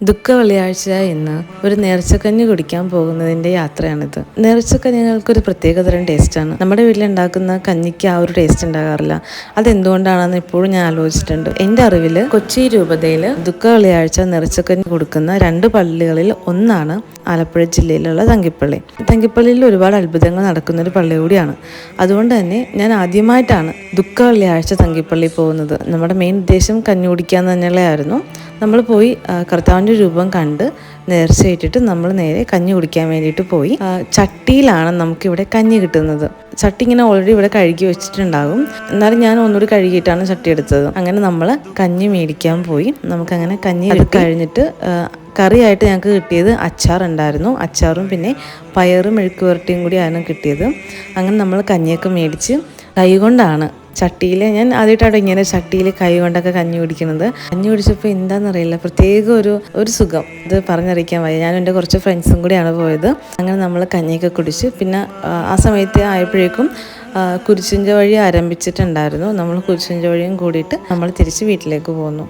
ദുഃഖ വെള്ളിയാഴ്ച ഇന്ന് ഒരു നേർച്ചക്കഞ്ഞി കുടിക്കാൻ പോകുന്നതിൻ്റെ യാത്രയാണിത്. നേർച്ചക്കഞ്ഞികൾക്കൊരു പ്രത്യേകതരം ടേസ്റ്റാണ്. നമ്മുടെ വീട്ടിലുണ്ടാക്കുന്ന കഞ്ഞിക്ക് ആ ഒരു ടേസ്റ്റ് ഉണ്ടാകാറില്ല. അതെന്തുകൊണ്ടാണെന്ന് ഇപ്പോഴും ഞാൻ ആലോചിച്ചിട്ടുണ്ട്. എൻ്റെ അറിവിൽ കൊച്ചി രൂപതയിൽ ദുഃഖ വെള്ളിയാഴ്ച നേർച്ചക്കഞ്ഞി കൊടുക്കുന്ന 2 പള്ളികളിൽ ഒന്നാണ് ആലപ്പുഴ ജില്ലയിലുള്ള തങ്കിപ്പള്ളി. തങ്കിപ്പള്ളിയിൽ ഒരുപാട് അത്ഭുതങ്ങൾ നടക്കുന്നൊരു പള്ളി കൂടിയാണ്. അതുകൊണ്ട് തന്നെ ഞാൻ ആദ്യമായിട്ടാണ് ദുഃഖ വെള്ളിയാഴ്ച തങ്കിപ്പള്ളി പോകുന്നത്. നമ്മുടെ മെയിൻ ഉദ്ദേശം കഞ്ഞി കുടിക്കാൻ തന്നെയുള്ളതായിരുന്നു. നമ്മൾ പോയി കർത്താവിൻ്റെ രൂപം കണ്ട് നേർച്ചയിട്ടിട്ട് നമ്മൾ നേരെ കഞ്ഞി കുടിക്കാൻ വേണ്ടിയിട്ട് പോയി. ചട്ടിയിലാണ് നമുക്കിവിടെ കഞ്ഞി കിട്ടുന്നത്. ചട്ടി ഇങ്ങനെ ഓൾറെഡി ഇവിടെ കഴുകി വെച്ചിട്ടുണ്ടാകും. എന്നാലും ഞാൻ ഒന്നുകൂടി കഴുകിയിട്ടാണ് ചട്ടി എടുത്തത്. അങ്ങനെ നമ്മൾ കഞ്ഞി മേടിക്കാൻ പോയി. നമുക്കങ്ങനെ കഞ്ഞി കഴിഞ്ഞിട്ട് കറിയായിട്ട് ഞങ്ങൾക്ക് കിട്ടിയത് അച്ചാറുണ്ടായിരുന്നു. അച്ചാറും പിന്നെ പയറും മെഴുക്ക് പുരട്ടിയും കൂടിയാണ് കിട്ടിയത്. അങ്ങനെ നമ്മൾ കഞ്ഞിയൊക്കെ മേടിച്ച് കൈകൊണ്ടാണ് ചട്ടിയിൽ, ഞാൻ ആദ്യമായിട്ടാണ് ഇങ്ങനെ ചട്ടിയിൽ കൈ കൊണ്ടൊക്കെ കഞ്ഞി കുടിക്കുന്നത്. കഞ്ഞി കുടിച്ചപ്പോൾ എന്താണെന്നറിയില്ല, പ്രത്യേക ഒരു സുഖം, ഇത് പറഞ്ഞറിയിക്കാൻ വയ്യ. ഞാനും എൻ്റെ കുറച്ച് ഫ്രണ്ട്സും കൂടിയാണ് പോയത്. അങ്ങനെ നമ്മൾ കഞ്ഞിയൊക്കെ കുടിച്ച് പിന്നെ ആ സമയത്ത് ആയപ്പോഴേക്കും കുരിശിൻ്റെ വഴി ആരംഭിച്ചിട്ടുണ്ടായിരുന്നു. നമ്മൾ കുരിശിൻ്റെ വഴിയും കൂടിയിട്ട് നമ്മൾ തിരിച്ച് വീട്ടിലേക്ക് പോന്നു.